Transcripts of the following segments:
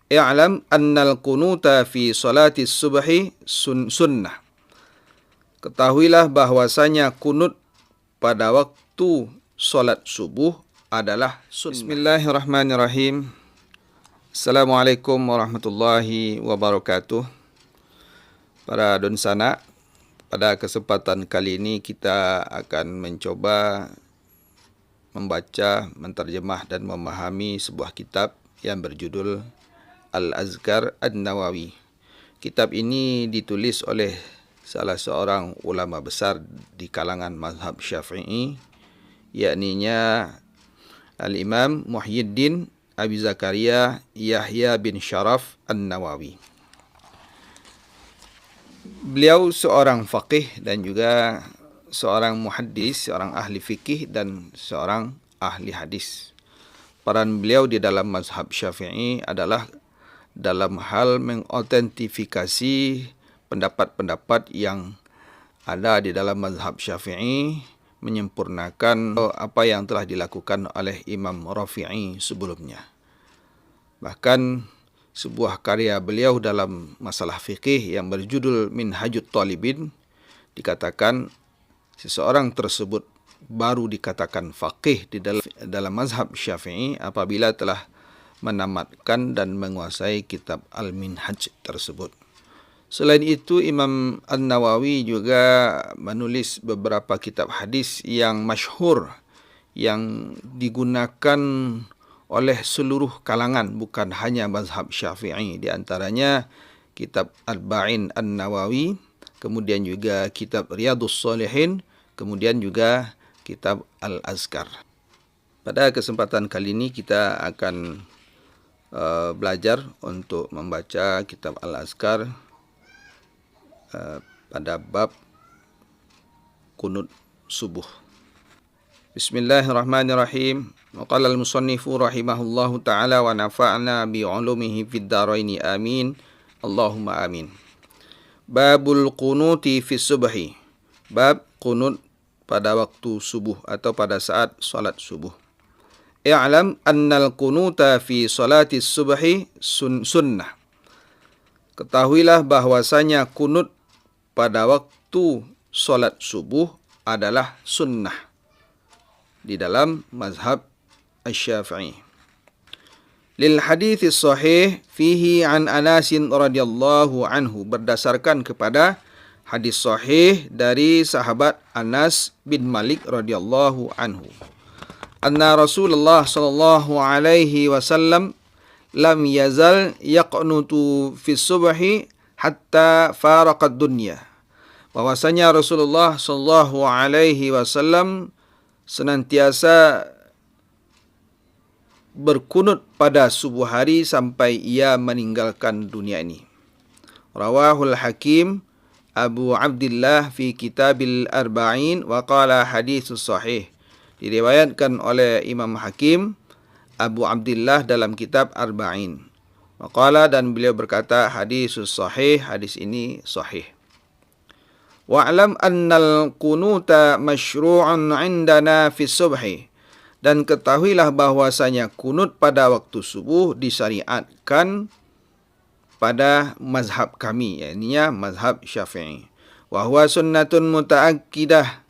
I'lam annal qunuta fi salati subhi sunnah. Ketahuilah bahwasanya kunut pada waktu solat subuh adalah sunnah. Bismillahirrahmanirrahim. Assalamualaikum warahmatullahi wabarakatuh. Para donsana, pada kesempatan kali ini kita akan mencoba membaca, menterjemah dan memahami sebuah kitab yang berjudul Al-Azkar An-Nawawi. Kitab ini ditulis oleh salah seorang ulama besar di kalangan mazhab Syafi'i, yakninya Al-Imam Muhyiddin Abi Zakaria Yahya bin Sharaf An-Nawawi. Beliau seorang faqih dan juga seorang muhaddis, seorang ahli fikih dan seorang ahli hadis. Peran beliau di dalam mazhab Syafi'i adalah dalam hal mengotentifikasi pendapat-pendapat yang ada di dalam mazhab Syafi'i, menyempurnakan apa yang telah dilakukan oleh Imam Rafi'i sebelumnya. Bahkan sebuah karya beliau dalam masalah fikih yang berjudul Minhajut Talibin dikatakan seseorang tersebut baru dikatakan faqih di dalam mazhab Syafi'i apabila telah menamatkan dan menguasai kitab Al-Minhaj tersebut. Selain itu, Imam An-Nawawi juga menulis beberapa kitab hadis yang masyhur yang digunakan oleh seluruh kalangan, bukan hanya mazhab Syafi'i. Di antaranya kitab Arba'in An-Nawawi, kemudian juga kitab Riyadhus Shalihin, kemudian juga kitab Al-Azkar. Pada kesempatan kali ini kita akan belajar untuk membaca kitab Al-Azkar pada bab kunut subuh. Bismillahirrahmanirrahim. Wa qala al-musannifu rahimahullahu ta'ala wa nafa'na bi 'ulumihi fid dharaini amin. Allahumma amin. Babul qunuti fi subhi. Bab kunut pada waktu subuh atau pada saat salat subuh. I'lam annal qunuta fi salati subhi sunnah. Ketahuilah bahwasanya kunut pada waktu salat subuh adalah sunnah di dalam mazhab Asy-Syafi'i. Lil hadits sahih fihi an Anas radhiyallahu anhu, berdasarkan kepada hadis sahih dari sahabat Anas bin Malik radhiyallahu anhu. Anna Rasulullah sallallahu alaihi wasallam lam yazal yaqnutu fi subhi hatta faraqad dunya. Bahwasanya Rasulullah sallallahu alaihi wasallam senantiasa berkunut pada subuh hari sampai ia meninggalkan dunia ini. Rawahul Hakim Abu Abdillah fi Kitabil Arba'in wa qala haditsus sahih. Diriwayatkan oleh Imam Hakim Abu Abdillah dalam kitab Arba'in. Waqala, dan beliau berkata hadisus sahih, hadis ini sahih. Wa'lam annal qunuta masyru'un 'indana fi subhi. Dan ketahuilah bahwasanya kunut pada waktu subuh disyariatkan pada mazhab kami, yakni mazhab Syafi'i. Wa huwa sunnatun mutaakkidah,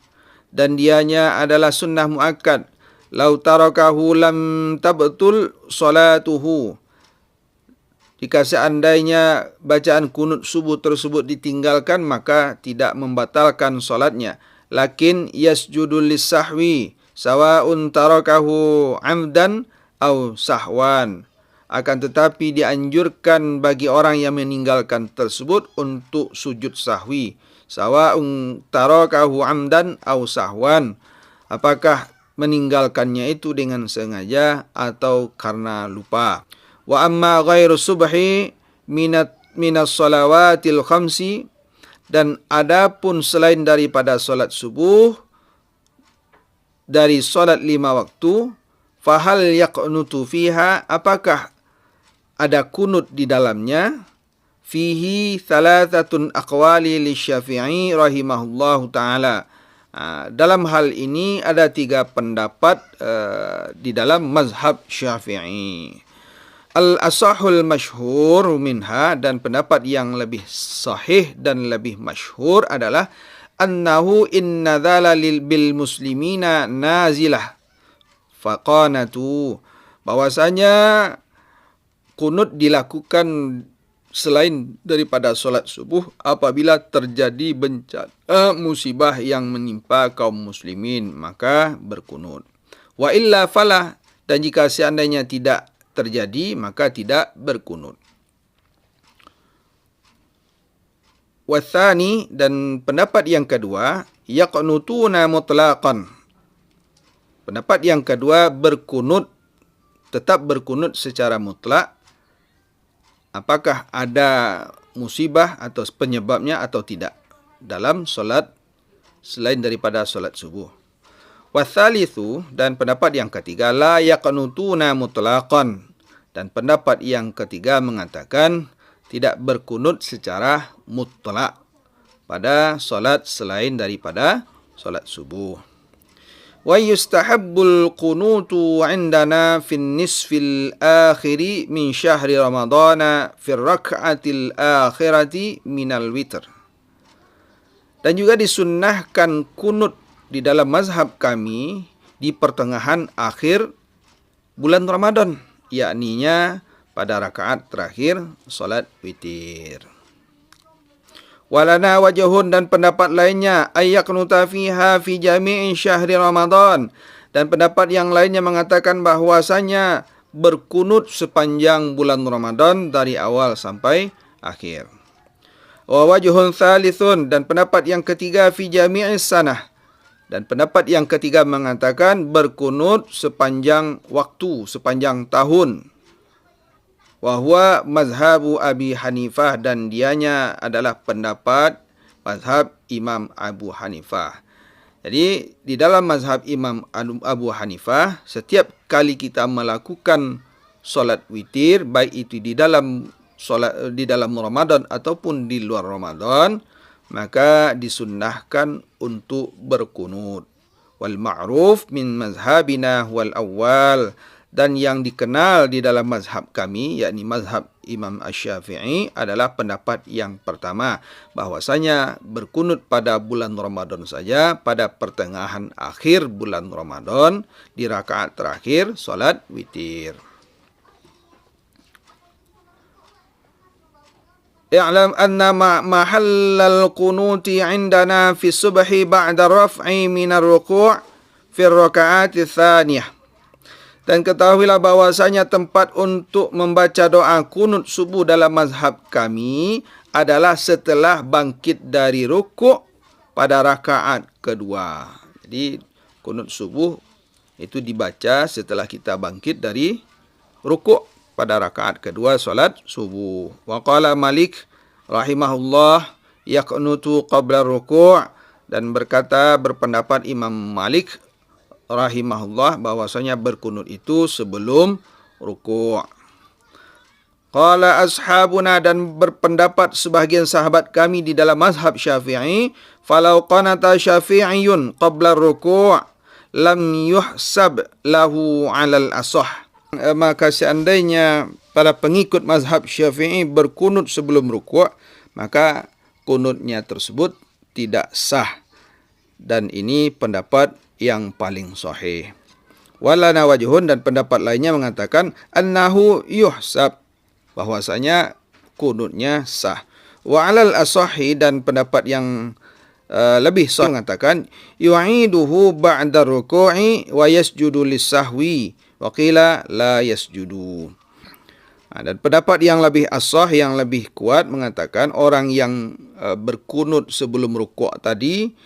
dan dianya adalah sunnah muakkad. Lau tarakahu lam tabtul salatuhu. Jika seandainya bacaan kunut subuh tersebut ditinggalkan, maka tidak membatalkan solatnya. Lakin yasjudul lis-sahwi sawa'un tarakahu amdan aw sahwan. Akan tetapi dianjurkan bagi orang yang meninggalkan tersebut untuk sujud sahwi. Sawa'un tarakahu amdan aw sahwan. Apakah meninggalkannya itu dengan sengaja atau karena lupa. Wa amma ghairu subhi minas salawatil khamsi. Dan adapun selain daripada solat subuh, dari solat 5 waktu, fahal yaqnutu fiha, apakah ada kunut di dalamnya? Fihi thalathatun aqwali lisyafi'i rahimahullahu ta'ala. Dalam hal ini ada 3 pendapat di dalam mazhab Syafi'i. Al-asahul masyhur minha, dan pendapat yang lebih sahih dan lebih masyhur adalah annahu inna dhala bil muslimina nazilah faqanatu, bahwasanya kunut dilakukan selain daripada solat subuh apabila terjadi bencana musibah yang menimpa kaum muslimin, maka berkunut. Wa illa falah, dan jika seandainya tidak terjadi maka tidak berkunut. Wathani, dan pendapat yang kedua, yaqnutuna mutlaqan. Pendapat yang kedua, berkunut, tetap berkunut secara mutlak, apakah ada musibah atau penyebabnya atau tidak dalam solat selain daripada solat subuh. Wathalithu, dan pendapat yang ketiga, la yaqnutuna mutlaqan, dan pendapat yang ketiga mengatakan tidak berkunut secara mutlak pada solat selain daripada solat subuh. Wa yustahabbul qunutu indana fin nisfil akhiri min syahri ramadana fir rak'atil akhirati minal witr. Dan juga disunnahkan kunut di dalam mazhab kami di pertengahan akhir bulan Ramadan, yakninya pada rakaat terakhir solat witir. Walana wajhun, dan pendapat lainnya, ayyaqnuta fiha fi jami'i syahri Ramadan, dan pendapat yang lainnya mengatakan bahwasanya berkunut sepanjang bulan Ramadan dari awal sampai akhir. Wa wajhun thalithun, dan pendapat yang ketiga fi jami'i sanah, dan pendapat yang ketiga mengatakan berkunut sepanjang waktu, sepanjang tahun. Wa huwa mazhabu Abi Hanifah, dan dianya adalah pendapat mazhab Imam Abu Hanifah. Jadi di dalam mazhab Imam Abu Hanifah, setiap kali kita melakukan solat witir, baik itu di dalam Ramadan ataupun di luar Ramadan, maka disunnahkan untuk berkunut. Wal ma'ruf min mazhabina wal awal, dan yang dikenal di dalam mazhab kami, yakni mazhab Imam Asy-Syafi'i, adalah pendapat yang pertama, bahwasanya berkunut pada bulan Ramadan saja, pada pertengahan akhir bulan Ramadan di rakaat terakhir solat witir. I'lam anna mahallal qunuti indana fi subhi ba'da raf'i minar ruku' fi raka'ati tsaniyah. Dan ketahuilah bahwasanya tempat untuk membaca doa kunut subuh dalam mazhab kami adalah setelah bangkit dari rukuk pada rakaat kedua. Jadi kunut subuh itu dibaca setelah kita bangkit dari rukuk pada rakaat kedua solat subuh. Wa qala Malik rahimahullah yaqnutu qabla ruku', dan berpendapat Imam Malik rahimahullah bahwasanya berkunut itu sebelum rukuk. Qala ashabuna, dan berpendapat sebahagian sahabat kami di dalam mazhab Syafi'i, falau qanata syafi'iyun qabla ruku' lam yuhsab lahu 'alal asah. Maka seandainya para pengikut mazhab Syafi'i berkunut sebelum rukuk, maka kunutnya tersebut tidak sah, dan ini pendapat yang paling sahih. Walana wajhun, dan pendapat lainnya mengatakan annahu yuhsab, bahwasanya kunutnya sah. Wa 'alal asahi, dan pendapat yang lebih sahih mengatakan yu'iduhu ba'da ruku'i wa yasjudu lis-sahwi wa qila la yasjudu. Dan pendapat yang lebih asah, yang lebih kuat mengatakan orang yang berkunut sebelum rukuk tadi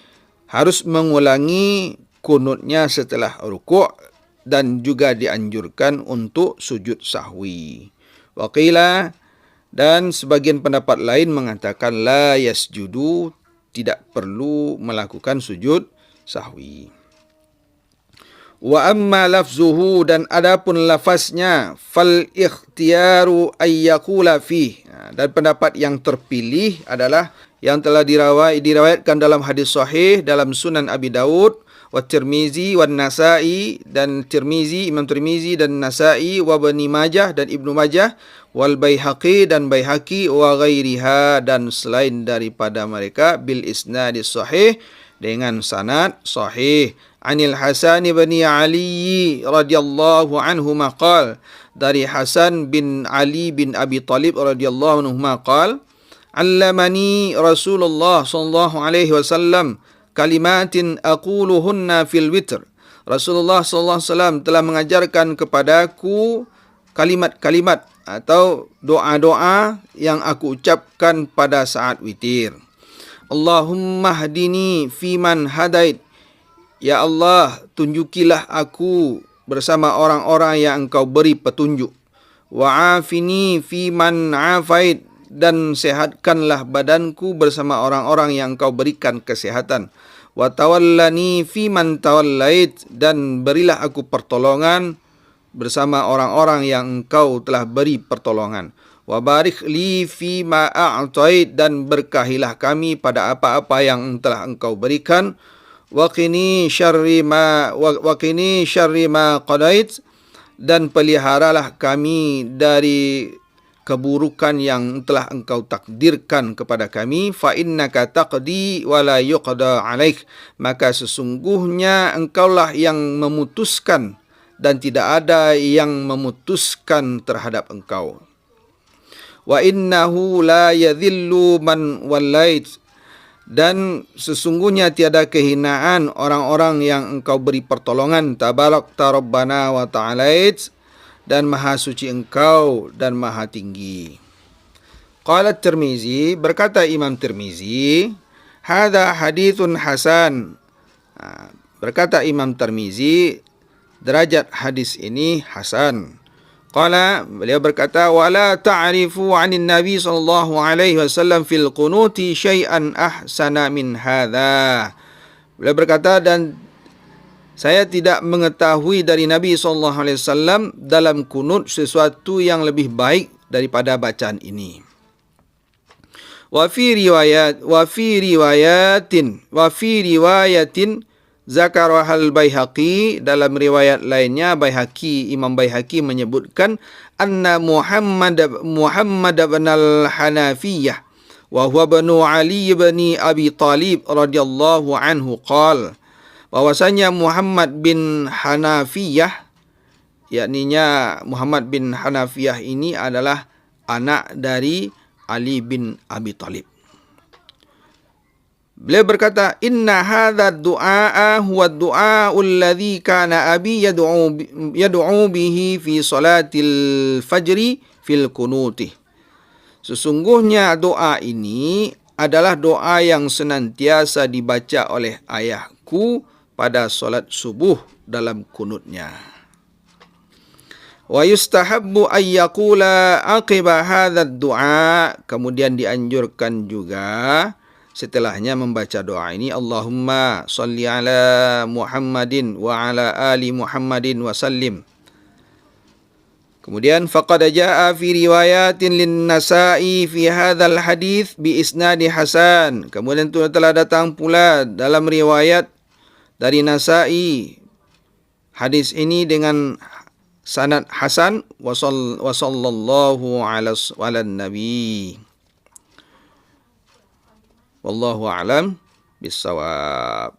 harus mengulangi kunutnya setelah rukuk, dan juga dianjurkan untuk sujud sahwi. Waqila, dan sebagian pendapat lain mengatakan la yasjudu, tidak perlu melakukan sujud sahwi. Wa amma lafzuhu, dan adapun lafaznya, fal ikhtiyaru ayyakula fih, dan pendapat yang terpilih adalah yang telah diriwayatkan dalam hadis sahih dalam Sunan Abi Daud, wa Tirmizi wa Nasa'i, dan Tirmizi, Imam Tirmizi dan Nasa'i, wa Ibnu Majah dan Ibnu Majah, wal Baihaqi dan Baihaqi, wa ghairiha dan selain daripada mereka, bil isnadis sahih dengan sanad sahih. Anil Hasan bin Ali radhiyallahu anhu maqal, dari Hasan bin Ali bin Abi Talib radhiyallahu anhu maqal, allamani Rasulullah sallallahu alaihi wasallam kalimatin aquluhunna fil witr. Rasulullah sallallahu alaihi wasallam telah mengajarkan kepadaku kalimat-kalimat atau doa-doa yang aku ucapkan pada saat witir. Allahumma hdini fiman hadait. Ya Allah, tunjukilah aku bersama orang-orang yang Engkau beri petunjuk. Wa'afini fiman afait, dan sehatkanlah badanku bersama orang-orang yang Engkau berikan kesehatan. Wa tawallani fiman tawallait, dan berilah aku pertolongan bersama orang-orang yang Engkau telah beri pertolongan. Wa barik li fima a'tait, dan berkahilah kami pada apa-apa yang telah Engkau berikan. Wa qini syarri ma qadait, dan peliharalah kami dari keburukan yang telah Engkau takdirkan kepada kami. Fa innaka taqdi wa la yuqda alaik, maka sesungguhnya Engkaulah yang memutuskan dan tidak ada yang memutuskan terhadap Engkau. Wa innahu la yadhillu man wallait, dan sesungguhnya tiada kehinaan orang-orang yang Engkau beri pertolongan. Tabarakta Rabbana wa ta'alait, dan maha suci Engkau dan maha tinggi. Qala Tirmizi, berkata Imam Tirmizi, hadza hadithun hasan. Berkata Imam Tirmizi, derajat hadis ini hasan. Qala, beliau berkata, wala ta'rifu 'anin Nabi sallallahu alaihi wasallam fil qunuti syai'an ahsana min hadza. Beliau berkata, dan saya tidak mengetahui dari Nabi sallallahu alaihi wasallam dalam kunut sesuatu yang lebih baik daripada bacaan ini. Wa fi riwayatin zakarahal Baihaqi, dalam riwayat lainnya Imam Baihaqi menyebutkan anna Muhammad bin al-Hanafiyah wa huwa banu Ali bin Abi Talib radhiyallahu anhu qala, bahwasanya Muhammad bin Hanafiyah, yakninya Muhammad bin Hanafiyah ini adalah anak dari Ali bin Abi Talib. Beliau berkata, inna hadha du'a huwa du'a alladhi kana abi yad'u bihi fi salatil fajri fil kunuti. Sesungguhnya doa ini adalah doa yang senantiasa dibaca oleh ayahku pada solat subuh dalam kunutnya. Wa yustahabbu ay yaqula aqiba hadha du'a, kemudian dianjurkan juga setelahnya membaca doa ini, Allahumma salli ala Muhammadin wa ala ali Muhammadin wa sallim. Kemudian faqad jaa fi riwayatin lin Nasa'i fi hadzal hadits bi isnadi hasan. Kemudian telah datang pula dalam riwayat dari Nasa'i hadis ini dengan sanad hasan. Wa sallallahu ala nabi. Wallahu a'lam bissawab.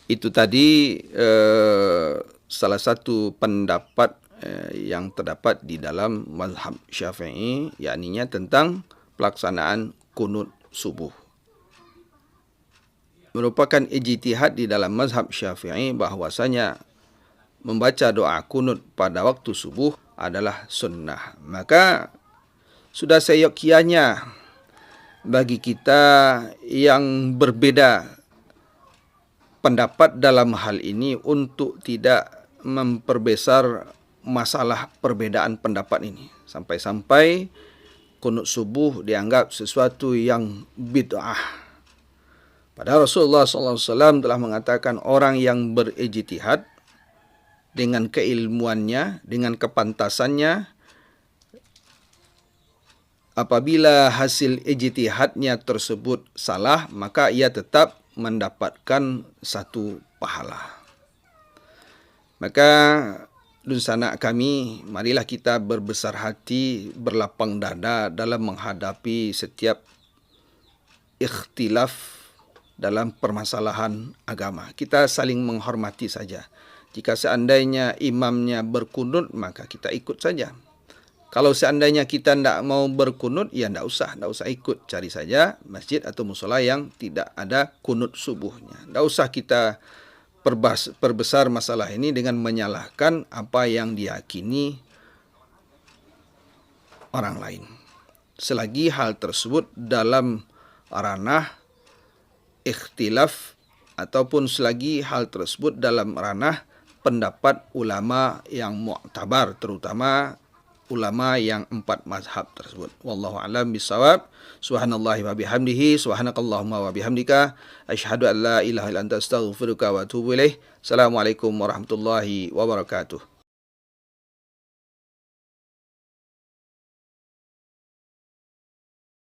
Itu tadi salah satu pendapat yang terdapat di dalam mazhab Syafi'i, yakninya tentang pelaksanaan kunut subuh. Merupakan ijtihad di dalam mazhab Syafi'i bahwasanya membaca doa kunut pada waktu subuh adalah sunnah. Maka sudah seyogyanya bagi kita yang berbeda pendapat dalam hal ini untuk tidak memperbesar masalah perbedaan pendapat ini. Sampai-sampai kunut subuh dianggap sesuatu yang bid'ah. Padahal Rasulullah SAW telah mengatakan orang yang berijtihad dengan keilmuannya, dengan kepantasannya, apabila hasil ijtihadnya tersebut salah, maka ia tetap mendapatkan satu pahala. Maka dun sanak kami, marilah kita berbesar hati, berlapang dada dalam menghadapi setiap ikhtilaf dalam permasalahan agama. Kita saling menghormati saja. Jika seandainya imamnya berkunut, maka kita ikut saja. Kalau seandainya kita tidak mau berkunut, ya tidak usah ikut. Cari saja masjid atau musola yang tidak ada kunut subuhnya. Tidak usah kita perbesar masalah ini dengan menyalahkan apa yang diyakini orang lain. Selagi hal tersebut dalam ranah ikhtilaf ataupun selagi hal tersebut dalam ranah pendapat ulama yang mu'tabar, terutama ulama yang 4 mazhab tersebut. Wallahu a'lam bissawab. Subhanallahi wa bihamdihi, subhanakallahumma wa bihamdika, asyhadu an la ilaha illa anta astaghfiruka wa atubu ilaih. Assalamualaikum warahmatullahi wabarakatuh.